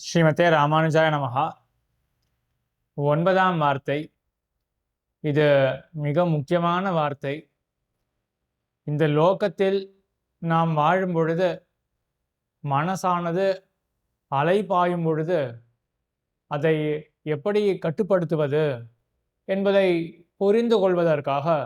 ஸ்ரீமதே ராமானுஜாய நமஹா. 9ஆம் வார்த்தை. இது மிக முக்கியமான வார்த்தை. இந்த லோகத்தில் நாம் வாழும் பொழுது, மனசானது அலைபாயும் பொழுது, அதை எப்படி கட்டுப்படுத்துவது என்பதை புரிந்து கொள்வதற்காக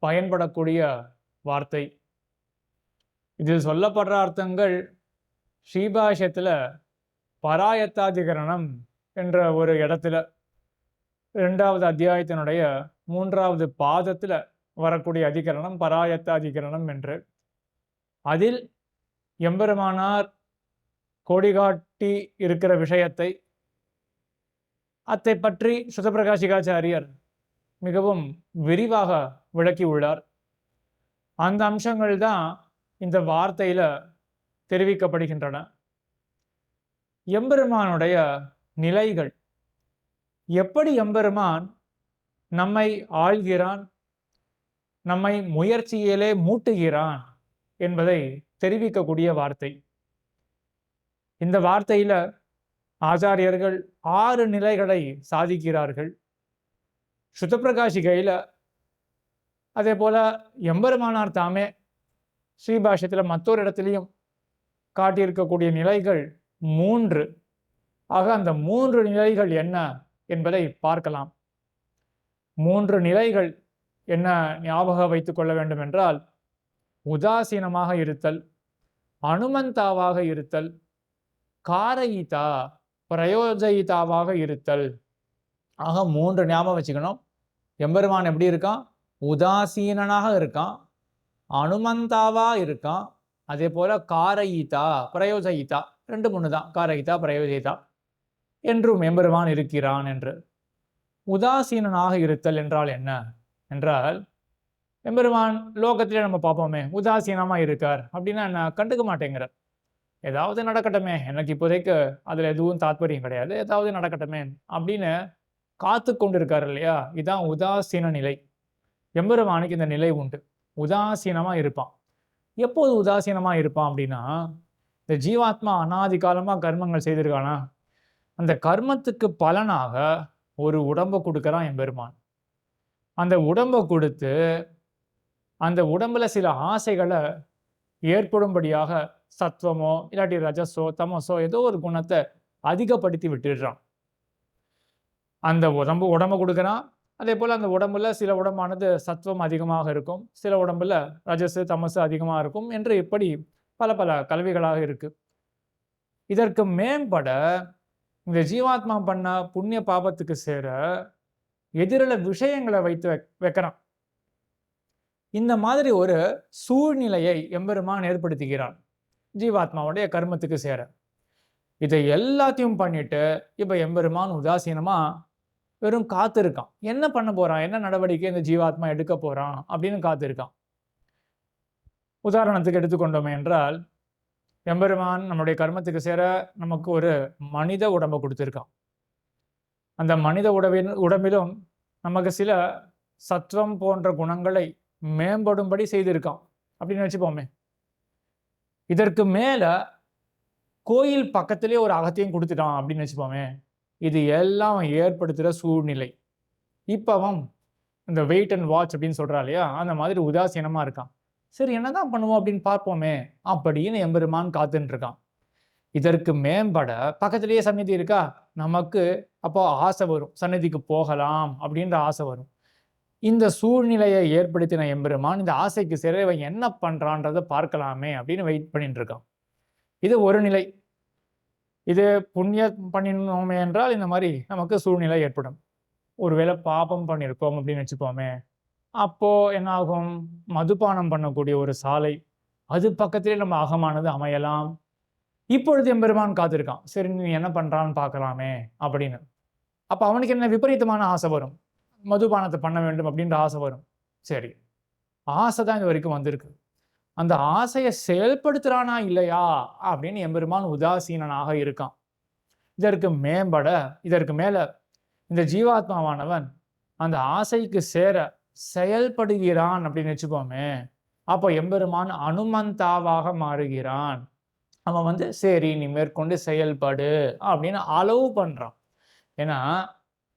பயன்படக்கூடிய வார்த்தை. இதில் சொல்லப்படுற அர்த்தங்கள் ஸ்ரீபாஷ்யத்தில் பராயத்தாதிகரணம் என்ற ஒரு இடத்துல 2வது அத்தியாயத்தினுடைய 3வது பாதத்தில் வரக்கூடிய அதிகரணம் பராயத்த அதிகரணம் என்று. அதில் எம்பெருமானார் கோடிகாட்டி இருக்கிற விஷயத்தை அதை பற்றி சுதபிரகாசிகாச்சாரியர் மிகவும் விரிவாக விளக்கி உள்ளார். அந்த அம்சங்கள் தான் இந்த வார்த்தையில தெரிவிக்கப்படுகின்றன. எம்பெருமானுடைய நிலைகள், எப்படி எம்பெருமான் நம்மை ஆள்கிறான், நம்மை முயற்சியிலே மூட்டுகிறான் என்பதை தெரிவிக்கக்கூடிய வார்த்தை. இந்த வார்த்தையில ஆச்சாரியர்கள் 6 நிலைகளை சாதிக்கிறார்கள். சுத்தப்பிரகாசிகையில அதே போல எம்பெருமானார் தாமே ஸ்ரீபாஷ்யத்தில் மற்றொரு இடத்திலையும் காட்டியிருக்கக்கூடிய நிலைகள் 3. ஆக அந்த 3 நிலைகள் என்ன என்பதை பார்க்கலாம். 3 நிலைகள் என்ன ஞாபகம் வைத்துக் கொள்ள வேண்டும் என்றால், உதாசீனமாக இருத்தல், அனுமந்தாவாக இருத்தல், காரயிதா பிரயோஜயிதாவாக இருத்தல். ஆக 3 ஞாபகம் வச்சுக்கணும். எம்பெருமான் எப்படி இருக்கான்? உதாசீனனாக இருக்கான், அனுமந்தாவா இருக்கான், அதே போல காரயிதா பிரயோஜயிதா 2 3 தான். காரயிதா பிரயோஜயிதா என்றும் எம்பெருமான் இருக்கிறான் என்று. உதாசீனனாக இருத்தல் என்றால் என்ன என்றால், எம்பெருமான் லோகத்திலே நம்ம பார்ப்போமே, உதாசீனமா இருக்கார் அப்படின்னா என்ன? கண்டுக்க மாட்டேங்கிறார். ஏதாவது நடக்கட்டுமே, எனக்கு இப்போதைக்கு அதில் எதுவும் தாத்பரியம் கிடையாது, ஏதாவது நடக்கட்டுமே அப்படின்னு காத்து கொண்டு இருக்கார் இல்லையா? இதுதான் உதாசீன நிலை. எம்பெருமானுக்கு இந்த நிலை உண்டு, உதாசீனமா இருப்பான். எப்போது உதாசீனமா இருப்பான் அப்படின்னா, இந்த ஜீவாத்மா அனாதி காலமா கர்மங்கள் செய்திருக்கானா, அந்த கர்மத்துக்கு பலனாக ஒரு உடம்பை கொடுக்கறான் எம்பெருமான். அந்த உடம்பை கொடுத்து அந்த உடம்புல சில ஆசைகளை ஏற்படும்படியாக சத்வமோ இல்லாட்டி ரஜஸோ தமசோ ஏதோ ஒரு குணத்தை அதிகப்படுத்தி விட்டுடுறான். அந்த உடம்பை கொடுக்கறான். அதே போல் அந்த உடம்புல சில உடம்பானது சத்வம் அதிகமாக இருக்கும், சில உடம்புல ரஜஸு தமசு அதிகமாக இருக்கும் என்று இப்படி பல பல கல்விகளாக இருக்கு. இதற்கு மேம்பட இந்த ஜீவாத்மா பண்ண புண்ணிய பாபத்துக்கு சேர எதிரில விஷயங்களை வைத்து வைக்கிறான். இந்த மாதிரி ஒரு சூழ்நிலையை எம்பெருமான் ஏற்படுத்துகிறான் ஜீவாத்மாவுடைய கர்மத்துக்கு சேர. இதை எல்லாத்தையும் பண்ணிட்டு இப்ப எம்பெருமான் உதாசீனமா வெறும் காத்திருக்கான். என்ன பண்ண போறான், என்ன நடவடிக்கை இந்த ஜீவாத்மா எடுக்க போறான் அப்படின்னு காத்திருக்கான். உதாரணத்துக்கு எடுத்துக்கொண்டோமே என்றால், எம்பெருமான் நம்முடைய கர்மத்துக்கு சேர நமக்கு ஒரு மனித உடம்பை கொடுத்திருக்கான். அந்த மனித உடம்பிலும் நமக்கு சில சத்வம் போன்ற குணங்களை மேம்படும்படி செய்திருக்கான் அப்படின்னு வச்சுப்போமே. இதற்கு மேல கோயில் பக்கத்திலே ஒரு அகத்தையும் கொடுத்துட்டான் அப்படின்னு வச்சுப்போமே. இது எல்லாம் ஏற்படுத்துகிற சூழ்நிலை. இப்போ அவன் இந்த வெயிட் அண்ட் வாட்ச் அப்படின்னு சொல்றா இல்லையா, அந்த மாதிரி உதாசீனமா இருக்கான். சரி, என்னதான் பண்ணுவோம் அப்படின்னு பார்ப்போமே அப்படின்னு எம்பெருமான் காத்துட்டு இருக்கான். இதற்கு மேம்பட பக்கத்திலேயே சந்நிதி இருக்கா, நமக்கு அப்போ ஆசை வரும், சந்நிதிக்கு போகலாம் அப்படின்ற ஆசை வரும். இந்த சூழ்நிலையை ஏற்படுத்தின எம்பெருமான் இந்த ஆசைக்கு சரி இவன் என்ன பண்றான்றதை பார்க்கலாமே அப்படின்னு வெயிட் பண்ணிட்டு இருக்கான். இது ஒரு நிலை. இது புண்ணியம் பண்ணினோமே என்றால் இந்த மாதிரி நமக்கு சூழ்நிலை ஏற்படும். ஒருவேளை பாபம் பண்ணியிருக்கோம் அப்படின்னு வச்சுப்போமே, அப்போ என்ன ஆகும்? மதுபானம் பண்ணக்கூடிய ஒரு சாலை, அது பக்கத்திலே நம்ம அகமானது அமையலாம். இப்பொழுது எம்பெருமான் காத்திருக்கான், சரி நீ என்ன பண்றான்னு பார்க்கலாமே அப்படின்னு. அப்ப அவனுக்கு என்ன விபரீதமான ஆசை வரும், மதுபானத்தை பண்ண வேண்டும் அப்படின்ற ஆசை வரும். சரி, ஆசை தான் இது வரைக்கும் வந்திருக்கு, அந்த ஆசையை செயல்படுத்துறானா இல்லையா அப்படின்னு எம்பெருமான் உதாசீனனாக இருக்கான். இதற்கு மேல இந்த ஜீவாத்மாவானவன் அந்த ஆசைக்கு சேர செயல்படுகிறான் அப்படின்னு வச்சுப்போமே. அப்போ எம்பெருமான் அனுமந்தாவாக மாறுகிறான். அவன் வந்து சரி நீ மேற்கொண்டு செயல்படு அப்படின்னு அளவு பண்றான். ஏன்னா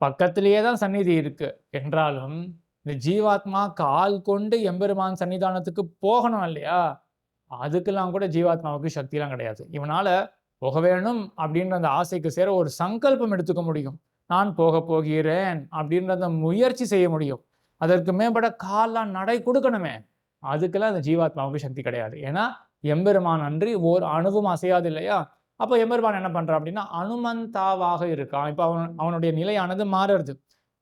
பக்கத்திலேயே தான் சந்நிதி இருக்கு என்றாலும் இந்த ஜீவாத்மா கால் கொண்டு எம்பெருமான் சன்னிதானத்துக்கு போகணும் இல்லையா? அதுக்கெல்லாம் கூட ஜீவாத்மாவுக்கு சக்திலாம் கிடையாது. இவனால போக வேணும் அப்படின்ற அந்த ஆசைக்கு சேர ஒரு சங்கல்பம் எடுத்துக்க முடியும். நான் போகப் போகிறேன் அப்படின்ற அந்த முயற்சி செய்ய முடியும். அதற்கு மேம்பட கால்லாம் நடை கொடுக்கணுமே! அதுக்கெல்லாம் அந்த ஜீவாத்மாவுக்கு சக்தி கிடையாது. ஏன்னா, எம்பெருமான் அன்றி ஓர் அணுவும் அசையாது இல்லையா? அப்ப எம்பெருமான் என்ன பண்றான் அப்படின்னா, அனுமந்தாவாக இருக்கான். இப்ப அவனுடைய நிலையானது மாறுறது.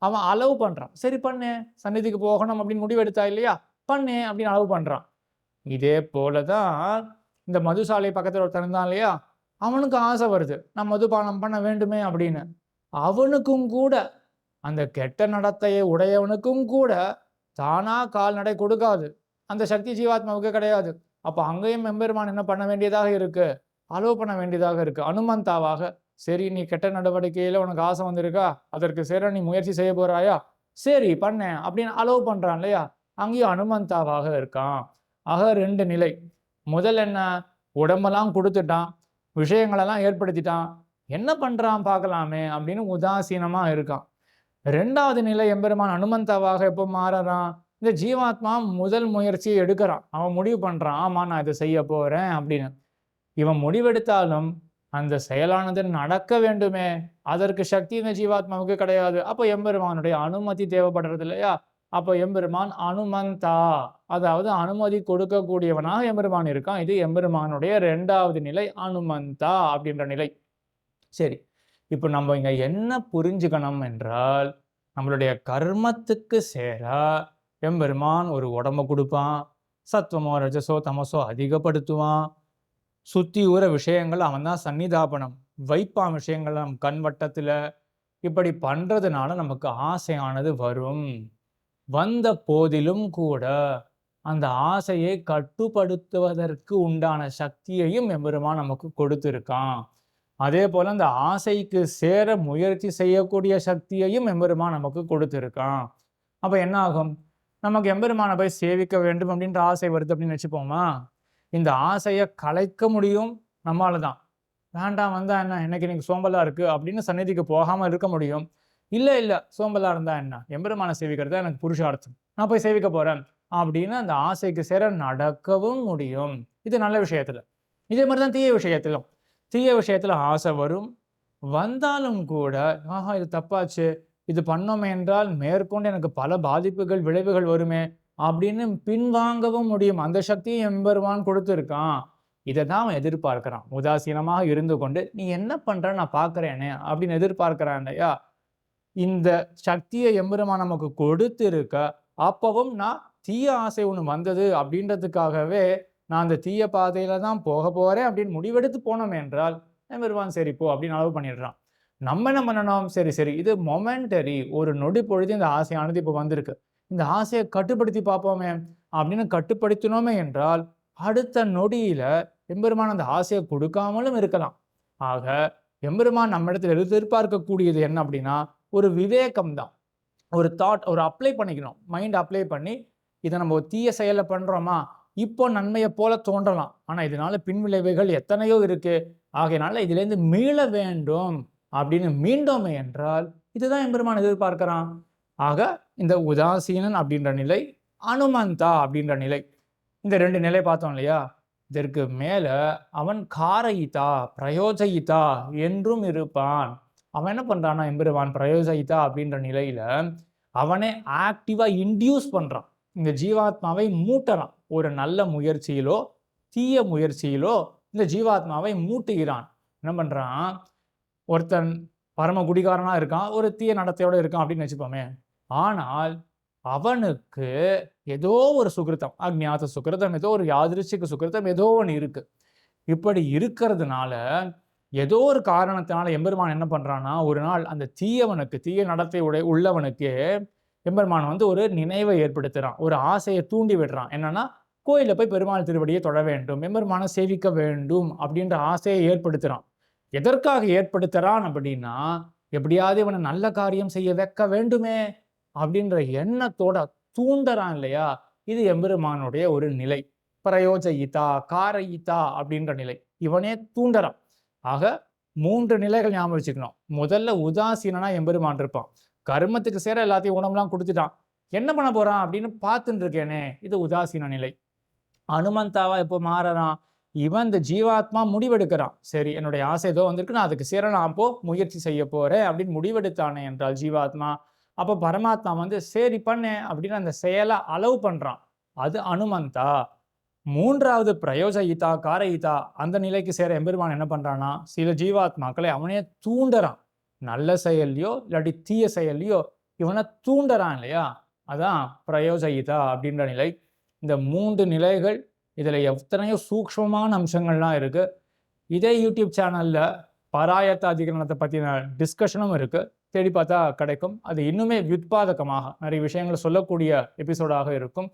அவன் அளவு பண்றான். சரி பண்ணு, சந்நிதிக்கு போகணும் அப்படின்னு முடிவெடுத்தா இல்லையா? பண்ணு அப்படின்னு அளவு பண்றான். இதே போல தான் இந்த மதுசாலை பக்கத்துல ஒருத்தன் இருந்தான் இல்லையா? அவனுக்கு ஆசை வருது. நான் மதுபானம் பண்ண வேண்டுமே அப்படின்னு. அவனுக்கும் கூட அந்த கெட்ட நடத்தையை உடையவனுக்கும் கூட தானா கால்நடை கொடுக்காது. அந்த சக்தி ஜீவாத்மாவுக்கு கிடையாது. அப்ப அங்கேயும் எம்பெருமான் என்ன பண்ண வேண்டியதாக இருக்கு? அலோவ் பண்ண வேண்டியதாக இருக்கு. அனுமந்தாவாக, சரி நீ கெட்ட நடவடிக்கையில உனக்கு ஆசை வந்திருக்கா? அதற்கு சேர நீ முயற்சி செய்ய போறாயா? சரி பண்ணேன் அப்படின்னு அலோவ் பண்றான் இல்லையா? அங்கேயும் அனுமந்தாவாக இருக்கான். ஆக 2 நிலை. முதல் என்ன? உடம்பெல்லாம் குடுத்துட்டான். விஷயங்களெல்லாம் ஏற்படுத்திட்டான். என்ன பண்றான் பார்க்கலாமே அப்படின்னு உதாசீனமா இருக்கான். 2வது நிலை எம்பெருமான் அனுமந்தாவாக எப்போ மாறுறான்? இந்த ஜீவாத்மா முதல் முயற்சியை எடுக்கிறான். அவன் முடிவு பண்றான். ஆமா நான் இத செய்ய போறேன் அப்படின்னு. இவன் முடிவெடுத்தாலும் அந்த செயலானது நடக்க வேண்டுமே! அதற்கு சக்தி இந்த ஜீவாத்மாவுக்கு கிடையாது. அப்ப எம்பெருமானுடைய அனுமதி தேவைப்படுறது இல்லையா? அப்ப எம்பெருமான் அனுமந்தா, அதாவது அனுமதி கொடுக்கக்கூடியவனாக எம்பெருமான் இருக்கான். இது எம்பெருமானுடைய 2வது நிலை அனுமந்தா அப்படின்ற நிலை. சரி. இப்ப நம்ம இங்க என்ன புரிஞ்சுக்கணும் என்றால், நம்மளுடைய கர்மத்துக்கு சேரா எம்பெருமான் ஒரு உடம்ப குடுப்பான். சத்வமோ, ரஜசோ, தமசோ அதிகப்படுத்துவான். சுத்தியுற விஷயங்கள் அவன் தான் சந்நிதாபனம் வைப்பான் விஷயங்கள் நம் கண் வட்டத்துல. இப்படி பண்றதுனால நமக்கு ஆசையானது வரும். வந்த போதிலும் கூட அந்த ஆசையை கட்டுப்படுத்துவதற்கு உண்டான சக்தியையும் எம்பெருமான் நமக்கு கொடுத்திருக்கான். அதே போல அந்த ஆசைக்கு சேர முயற்சி செய்யக்கூடிய சக்தியையும் எம்பெருமான் நமக்கு கொடுத்திருக்கான். அப்ப என்ன ஆகும்? நமக்கு எம்பெருமானை போய் சேவிக்க வேண்டும் அப்படின்ற ஆசை வருது அப்படின்னு வச்சுப்போமா? இந்த ஆசையை கலைக்க முடியும் நம்மால தான். வேண்டாம் வந்தா என்ன, எனக்கு இன்னைக்கு சோம்பலா இருக்கு அப்படின்னு சந்நிதிக்கு போகாம இருக்க முடியும். இல்ல சோம்பலா இருந்தா என்ன, எம்பெருமானை சேவிக்கிறது தான் எனக்கு புருஷார்த்தம், நான் போய் சேவிக்க போறேன் அப்படின்னு அந்த ஆசைக்கு சேர நடக்கவும் முடியும். இது நல்ல விஷயத்துல. இதே மாதிரிதான் தீய விஷயத்திலும். தீய விஷயத்துல ஆசை வரும். வந்தாலும் கூட ஆஹா இது தப்பாச்சு, இது பண்ணோமே என்றால் மேற்கொண்டு எனக்கு பல பாதிப்புகள் விளைவுகள் வருமே அப்படின்னு பின்வாங்கவும் முடியும். அந்த சக்தியை எம்பெருமான் கொடுத்திருக்கான். இதை தான் அவன் எதிர்பார்க்கிறான். உதாசீனமாக இருந்து கொண்டு நீ என்ன பண்ற நான் பார்க்கிறேனே அப்படின்னு எதிர்பார்க்கிறான் இல்லையா? இந்த சக்தியை எம்பெருமான் நமக்கு கொடுத்திருக்க, அப்பவும் நான் தீய ஆசை ஒண்ணு வந்தது அப்படின்றதுக்காகவே நான் அந்த தீய பாதையில தான் போக போறேன் அப்படின்னு முடிவெடுத்து போனோம் என்றால் எம்பெருமான் சரி போ அப்படின்னு அளவு பண்ணிடுறான். நம்ம என்ன பண்ணணும்? சரி இது மொமெண்டரி, ஒரு நொடி பொழுது இந்த ஆசையானது இப்போ வந்திருக்கு. இந்த ஆசையை கட்டுப்படுத்தி பார்ப்போமே அப்படின்னு கட்டுப்படுத்தினோமே என்றால் அடுத்த நொடியில எம்பெருமான் அந்த ஆசையை கொடுக்காமலும் இருக்கலாம். ஆக எம்பெருமான் நம்மிடத்தில் எதிர்பார்க்கக்கூடியது என்ன அப்படின்னா ஒரு விவேகம் தான். ஒரு தாட், ஒரு அப்ளை பண்ணிக்கணும். மைண்ட் அப்ளை பண்ணி இதை நம்ம ஒரு தீய செயலை பண்றோமா, இப்போ நன்மையை போல தோன்றலாம், ஆனா இதனால பின்விளைவுகள் எத்தனையோ இருக்கு, ஆகையினால இதிலிருந்து மீள வேண்டும் அப்படின்னு மீண்டோமே என்றால் இதுதான் எம்பெருமான் எதிர்பார்க்கிறான். ஆக இந்த உதாசீனன் அப்படின்ற நிலை, அனுமந்தா அப்படின்ற நிலை, இந்த 2 நிலை பார்த்தோம் இல்லையா? இதற்கு மேல அவன் காரயிதா, பிரயோஜயிதா என்றும் இருப்பான். அவன் என்ன பண்றான்னா எம்பெருமான் பிரயோஜயிதா அப்படின்ற நிலையில அவனே ஆக்டிவா இன்டியூஸ் பண்றான். இந்த ஜீவாத்மாவை மூட்டறான். ஒரு நல்ல முயற்சியிலோ தீய முயற்சியிலோ இந்த ஜீவாத்மாவை மூட்டுகிறான். என்ன பண்றான்? ஒருத்தன் பரம குடிகாரனா இருக்கான், ஒரு தீய நடத்தையோட இருக்கான் அப்படின்னு வச்சுப்போமே. ஆனால் அவனுக்கு ஏதோ ஒரு சுகிருத்தம், அஜ்ஞாத சுகிருத்தம், ஏதோ ஒரு யாதிருச்சிக சுகிருத்தம் ஏதோ ஒன்று இருக்கு. இப்படி இருக்கிறதுனால ஏதோ ஒரு காரணத்தினால எம்பெருமான் என்ன பண்றான்னா, ஒரு நாள் அந்த தீயவனுக்கு, தீய நடத்தை உள்ளவனுக்கு எம்பெருமான் வந்து ஒரு நினைவை ஏற்படுத்துறான். ஒரு ஆசையை தூண்டி விடுறான். என்னன்னா, கோயில்ல போய் பெருமாள் திருவடியை தொழ வேண்டும், எம்பெருமானை சேவிக்க வேண்டும் அப்படின்ற ஆசையை ஏற்படுத்துறான். எதற்காக ஏற்படுத்துறான் அப்படின்னா, எப்படியாவது இவனை நல்ல காரியம் செய்ய வைக்க வேண்டுமே அப்படின்ற எண்ணத்தோட தூண்டுறான் இல்லையா? இது எம்பெருமானுடைய ஒரு நிலை. பிரயோஜயிதா, காரயிதா அப்படின்ற நிலை. இவனே தூண்டறான். ஆக 3 நிலைகள் ஞாபகம் வச்சுக்கணும். முதல்ல உதாசீனனா எம்பெருமான் இருப்பான். கர்மத்துக்கு சேர எல்லாத்தையும் உணவெல்லாம் குடுத்துட்டான். என்ன பண்ண போறான் அப்படின்னு பார்த்துட்டு இருக்கேனே, இது உதாசீன நிலை. அனுமந்தாவா எப்போ மாறறான்? இவன் இந்த ஜீவாத்மா முடிவெடுக்கிறான். சரி, என்னுடைய ஆசை ஏதோ வந்திருக்கு, நான் அதுக்கு சேர நான் அப்போ முயற்சி செய்ய போறேன் அப்படின்னு முடிவெடுத்தானே என்றால் ஜீவாத்மா, அப்போ பரமாத்மா வந்து சரி பண்ணு அப்படின்னு அந்த செயலை அலோவ் பண்றான். அது அனுமந்தா. 3வது பிரயோஜயிதா, காரயிதா அந்த நிலைக்கு சேர எம்பெருமான் என்ன பண்றான்னா, சில ஜீவாத்மாக்களை அவனே தூண்டறான். நல்ல செயல்லையோ இல்லாட்டி தீய செயல்லையோ இவனை தூண்டறான் இல்லையா? அதான் பிரயோஜயிதா அப்படின்ற நிலை. இந்த 3 நிலைகள், இதுல எத்தனையோ சூக்ஷ்மமான அம்சங்கள்லாம் இருக்கு. இதே யூடியூப் சேனல்ல பராயத்த அதிகரணத்தை பத்தின டிஸ்கஷனும் இருக்கு. தேடி பார்த்தா கிடைக்கும். அது இன்னுமே வித்பாதகமாக நிறைய விஷயங்களை சொல்லக்கூடிய எபிசோடாக இருக்கும்.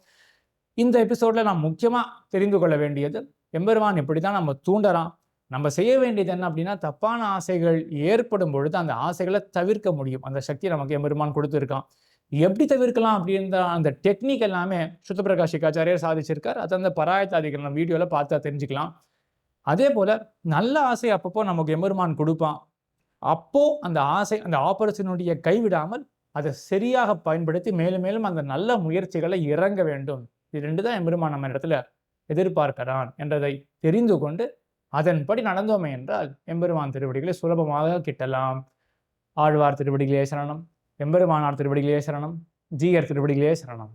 இந்த எபிசோட்ல நான் முக்கியமா தெரிந்து கொள்ள வேண்டியது, எம்பெருமான் இப்படிதான் நம்ம தூண்டறான். நம்ம செய்ய வேண்டியது என்ன அப்படின்னா, தப்பான ஆசைகள் ஏற்படும் பொழுது அந்த ஆசைகளை தவிர்க்க முடியும். அந்த சக்தி நமக்கு எம்பெருமான் கொடுத்துருக்கான். எப்படி தவிர்க்கலாம் அப்படின்ற அந்த டெக்னிக் எல்லாமே சுத்தபிரகாஷ் சிக்காச்சாரியார் சாதிச்சிருக்கார். அது அந்த பராயத்த அதிகரணம் வீடியோல பார்த்தா தெரிஞ்சுக்கலாம். அதே போல நல்ல ஆசை அப்பப்போ நமக்கு எம்பெருமான் கொடுப்பான். அப்போ அந்த ஆசை, அந்த ஆப்பர்ச்சுனிட்டியை கைவிடாமல் அதை சரியாக பயன்படுத்தி மேலும் மேலும் அந்த நல்ல முயற்சிகளை இறங்க வேண்டும். இது 2 தான் எம்பெருமான் நம்ம இடத்துல எதிர்பார்க்கிறான் என்றதை தெரிந்து கொண்டு அதன்படி நடந்தோமே என்றால் எம்பெருமான் திருவடிகளை சுலபமாக கிட்டலாம். ஆழ்வார் திருவடிகளே சரணம், எம்பெருமானார் திருவடிகளே சரணம், ஜீயர் திருவடிகளே சரணம்.